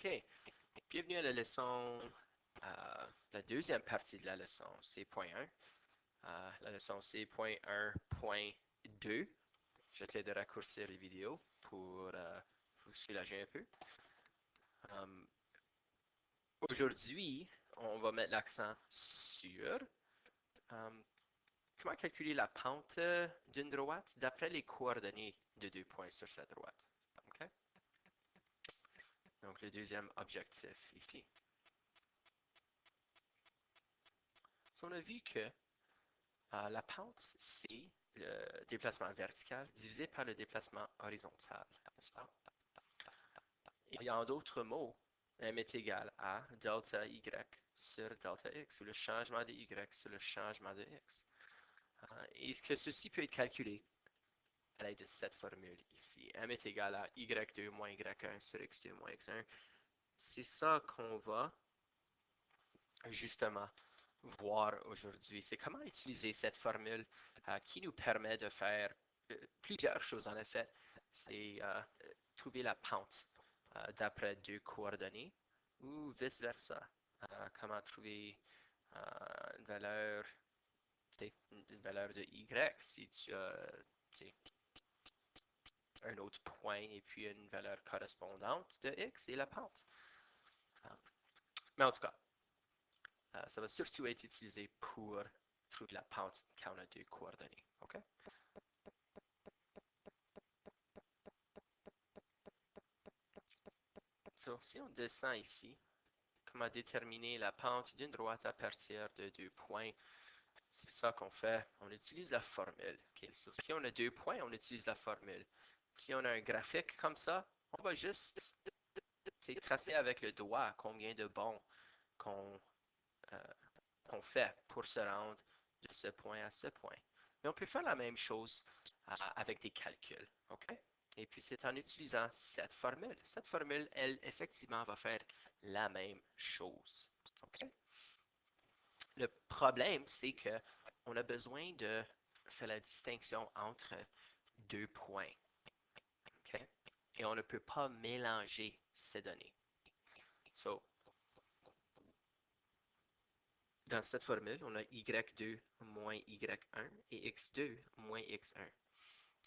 OK. Bienvenue à la leçon, la deuxième partie de la leçon, C.1. La leçon C.1.2. J'essaie de raccourcir les vidéos pour vous soulager un peu. Um, Aujourd'hui, on va mettre l'accent sur comment calculer la pente d'une droite d'après les coordonnées de 2 points sur cette droite. OK? Donc, le deuxième objectif ici. So, on a vu que la pente, c'est le déplacement vertical divisé par le déplacement horizontal, n'est-ce pas? Et en d'autres mots, m est égal à delta y sur delta x, ou le changement de y sur le changement de x. Et que ceci peut être calculé à l'aide de cette formule ici. M est égal à y2 moins y1 sur x2 moins x1. C'est ça qu'on va justement voir aujourd'hui. C'est comment utiliser cette formule qui nous permet de faire plusieurs choses en effet. C'est trouver la pente d'après deux coordonnées ou vice-versa. Comment trouver une valeur, une valeur de y si tu as un autre point et puis une valeur correspondante de x et la pente. Mais en tout cas, ça va surtout être utilisé pour trouver la pente quand on a deux coordonnées. OK? So, si on descend ici, comment déterminer la pente d'une droite à partir de 2 points? C'est ça qu'on fait. On utilise la formule. Okay? So, si on a 2 points, on utilise la formule. Si on a un graphique comme ça, on va juste tracer avec le doigt combien de bonds qu'on fait pour se rendre de ce point à ce point. Mais on peut faire la même chose avec des calculs. OK? Et puis, c'est en utilisant cette formule. Cette formule, elle, effectivement, va faire la même chose. OK? Le problème, c'est que on a besoin de faire la distinction entre 2 points. OK? Et on ne peut pas mélanger ces données. So, dans cette formule, on a y2 moins y1 et x2 moins x1.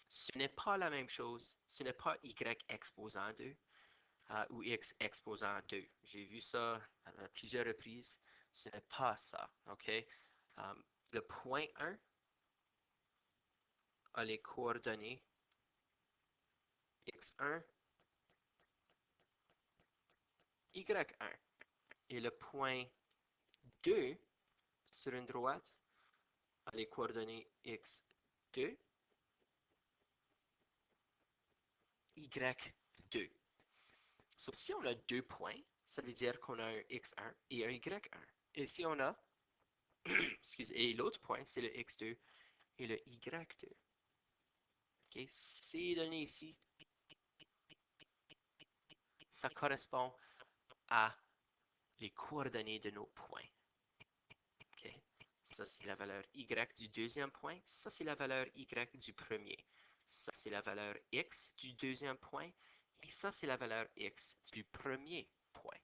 Ce n'est pas la même chose. Ce n'est pas y exposant 2 ou x exposant 2. J'ai vu ça à plusieurs reprises. Ce n'est pas ça. OK? Le point 1 a les coordonnées x1, y1. Et le point 2 sur une droite a les coordonnées x2, y2. So, si on a 2 points, ça veut dire qu'on a un x1 et un y1. Et si on a, excusez, et l'autre point, c'est le x2 et le y2. Okay? Ces données ici, ça correspond à les coordonnées de nos points. Okay? Ça, c'est la valeur y du deuxième point. Ça, c'est la valeur y du premier. Ça, c'est la valeur x du deuxième point. Et ça, c'est la valeur x du premier point.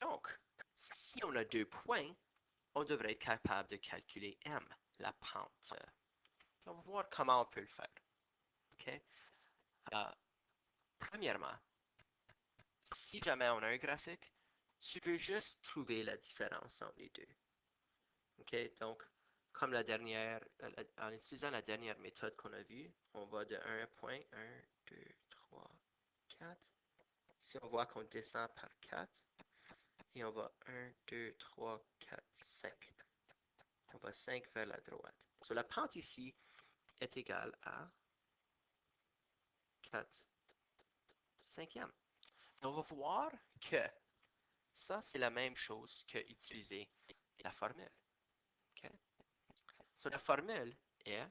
Donc, si on a 2 points, on devrait être capable de calculer m, la pente. On va voir comment on peut le faire. Okay? Premièrement, si jamais on a un graphique, tu veux juste trouver la différence entre les deux. OK? Donc, comme en utilisant la dernière méthode qu'on a vue, on va de 1 point, 1, 2, 3, 4. Si on voit qu'on descend par 4, et on va 1, 2, 3, 4, 5. On va 5 vers la droite. So, la pente ici est égale à 4 cinquièmes. On va voir que ça, c'est la même chose que utiliser la formule. Okay? So, la formule est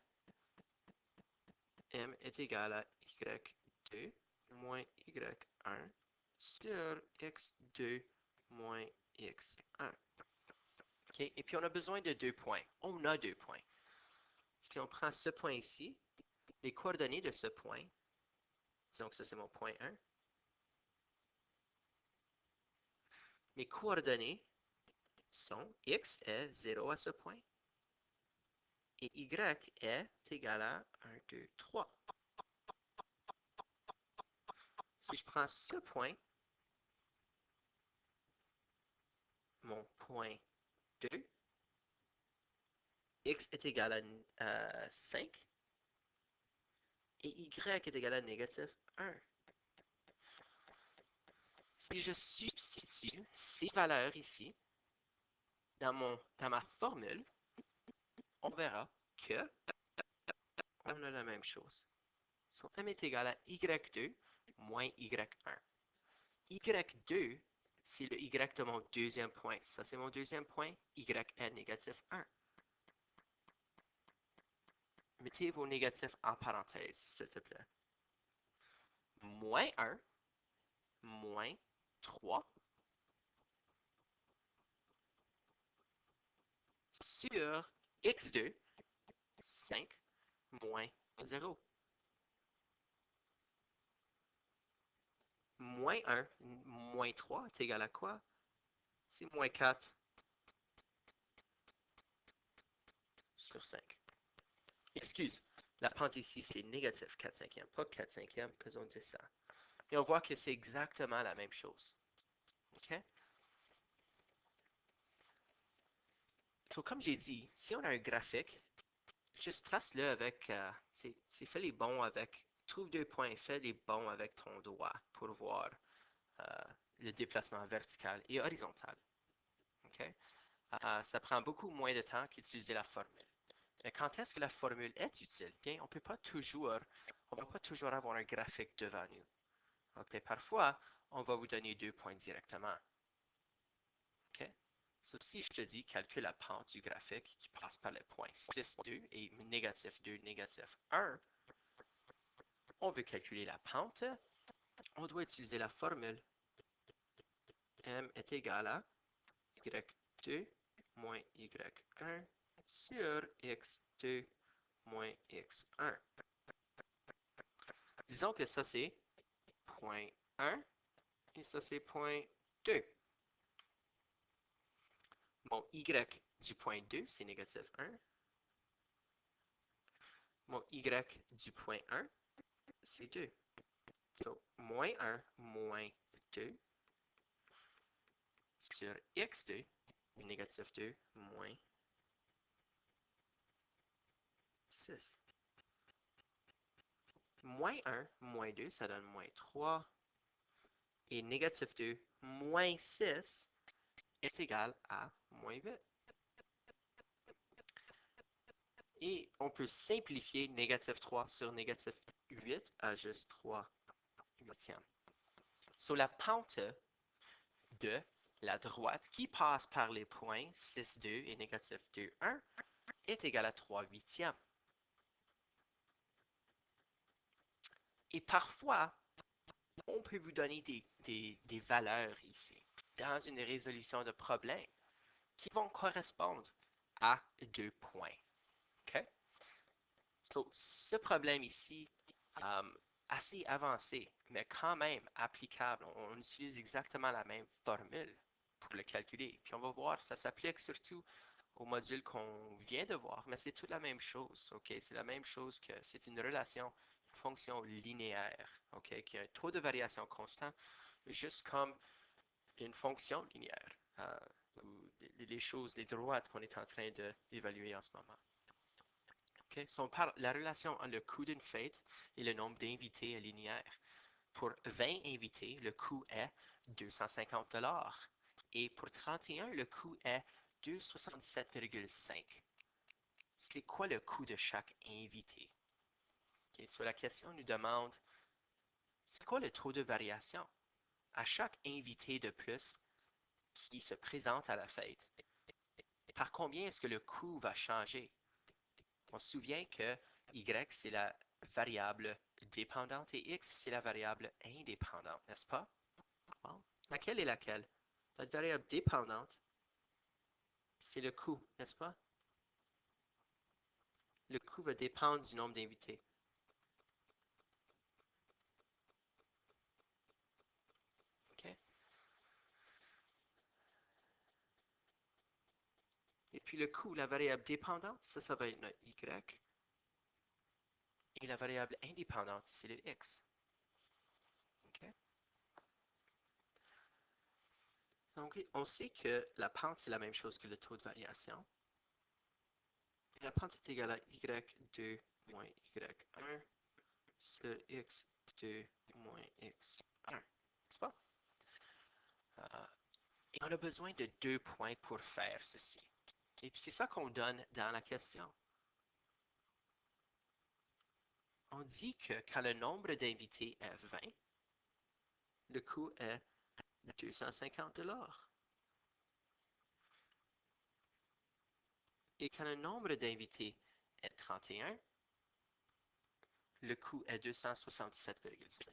m est égal à y2 moins y1 sur x2 moins x1. Okay? Et puis, on a besoin de 2 points. On a 2 points. Si on prend ce point ici, les coordonnées de ce point Disons que ça, c'est mon point 1. Mes coordonnées sont x est 0 à ce point et y est égal à 1, 2, 3. Si je prends ce point, mon point 2, x est égal à 5 et y est égal à négatif 1. Si je substitue ces valeurs ici dans ma formule, on verra que on a la même chose. So, m est égal à y2 moins y1. y2, c'est le y de mon deuxième point. Ça, c'est mon deuxième point. Y est négatif 1. Mettez vos négatifs en parenthèse, s'il te plaît. Moins 1, moins 3, sur x2, 5, moins 0. Moins 1, moins 3 est égal à quoi? C'est moins 4 sur 5. Excuse, la pente ici, c'est négatif 4 cinquièmes, pas 4 cinquièmes, parce qu'on descend. Et on voit que c'est exactement la même chose. OK? So, comme j'ai dit, si on a un graphique, juste trace-le avec, fais les bons avec, trouve 2 points, fais les bons avec ton doigt pour voir euh, le déplacement vertical et horizontal. OK? Ça prend beaucoup moins de temps qu'utiliser la formule. Mais quand est-ce que la formule est utile? Bien, on ne va pas toujours avoir un graphique devant nous. OK? Parfois, on va vous donner 2 points directement. OK? So, si je te dis calcule la pente du graphique qui passe par les points 6, 2 et négatif 2, négatif 1, on veut calculer la pente, on doit utiliser la formule m est égal à y2 moins y1 sur x2 moins x1. Disons que ça c'est point 1 et ça c'est point 2. Mon y du point 2 c'est négatif 1. Mon y du point 1 c'est 2. So, moins 1 moins 2 sur x2, négatif 2 moins 6. Moins 1 moins 2, ça donne moins 3. Et négatif 2 moins 6 est égal à moins 8. Et on peut simplifier négatif 3 sur négatif 8 à juste 3 huitièmes. Sur la pente de la droite qui passe par les points 6, 2 et négatif 2, 1 est égal à 3 huitièmes. Et parfois, on peut vous donner des valeurs ici dans une résolution de problème qui vont correspondre à 2 points. OK? So, ce problème ici, assez avancé, mais quand même applicable. On utilise exactement la même formule pour le calculer. Puis on va voir, ça s'applique surtout au module qu'on vient de voir, mais c'est toute la même chose. OK? C'est la même chose que c'est une relation, une fonction linéaire, OK? Qui a un taux de variation constant, juste comme une fonction linéaire. Ou les choses, les droites qu'on est en train d'évaluer en ce moment. Okay? So on parle la relation entre le coût d'une fête et le nombre d'invités est linéaire. Pour 20 invités, le coût est 250 $. Et pour 31, le coût est 267,5. C'est quoi le coût de chaque invité? Okay? So la question nous demande, c'est quoi le taux de variation? À chaque invité de plus qui se présente à la fête, par combien est-ce que le coût va changer? On se souvient que y, c'est la variable dépendante et x, c'est la variable indépendante, n'est-ce pas? Bon. Laquelle est laquelle? La variable dépendante, c'est le coût, n'est-ce pas? Le coût va dépendre du nombre d'invités. puis le coût, la variable dépendante, ça va être notre y. Et la variable indépendante, c'est le x. OK? Donc, on sait que la pente, c'est la même chose que le taux de variation. Et la pente est égale à y2 moins y1 sur x2 moins x1. N'est-ce pas? Et on a besoin de 2 points pour faire ceci. Et puis c'est ça qu'on donne dans la question. On dit que quand le nombre d'invités est 20, le coût est 250 $. Et quand le nombre d'invités est 31, le coût est 267,5.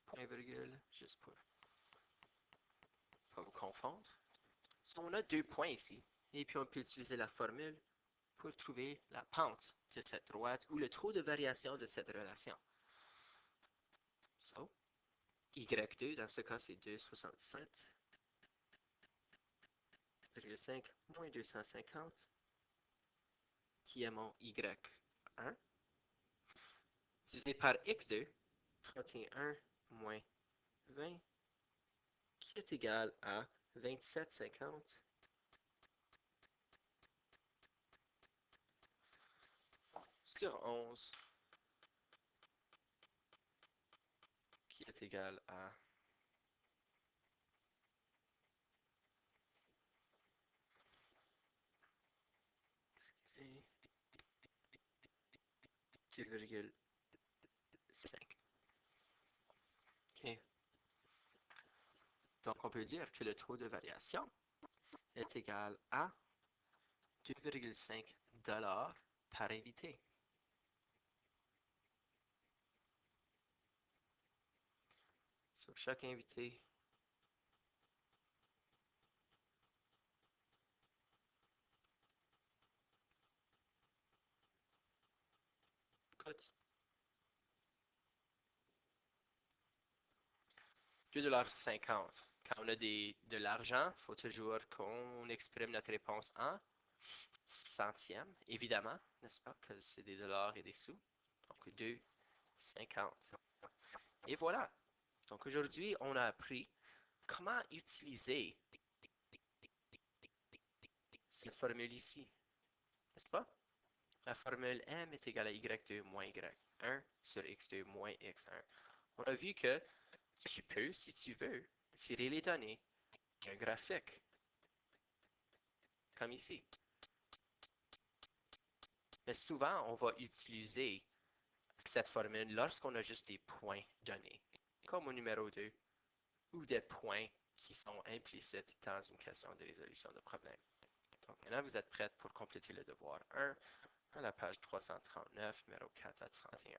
Point virgule, juste pour ne pas vous confondre. So, on a 2 points ici. Et puis on peut utiliser la formule pour trouver la pente de cette droite ou le taux de variation de cette relation. So, y2, dans ce cas, c'est 267,5 moins 250, qui est mon y1, divisé par x2, 31 moins 20, qui est égal à 27,50 sur 11, qui est égal à 2,5. OK. Donc, on peut dire que le taux de variation est égal à 2,5 $ par invité. Sur chaque invité coûte 2,50 $. Quand on a de l'argent, il faut toujours qu'on exprime notre réponse en centièmes, évidemment, n'est-ce pas? Parce que c'est des dollars et des sous. Donc 2,50. Et voilà. Donc aujourd'hui, on a appris comment utiliser cette formule ici, n'est-ce pas? La formule M est égale à y2 moins y1 sur x2 moins x1. On a vu que tu peux, si tu veux, tirer les données et un graphique, comme ici. Mais souvent, on va utiliser cette formule lorsqu'on a juste des points donnés, comme au numéro 2, ou des points qui sont implicites dans une question de résolution de problème. Donc maintenant, vous êtes prêts pour compléter le devoir 1 à la page 339, numéro 4 à 31.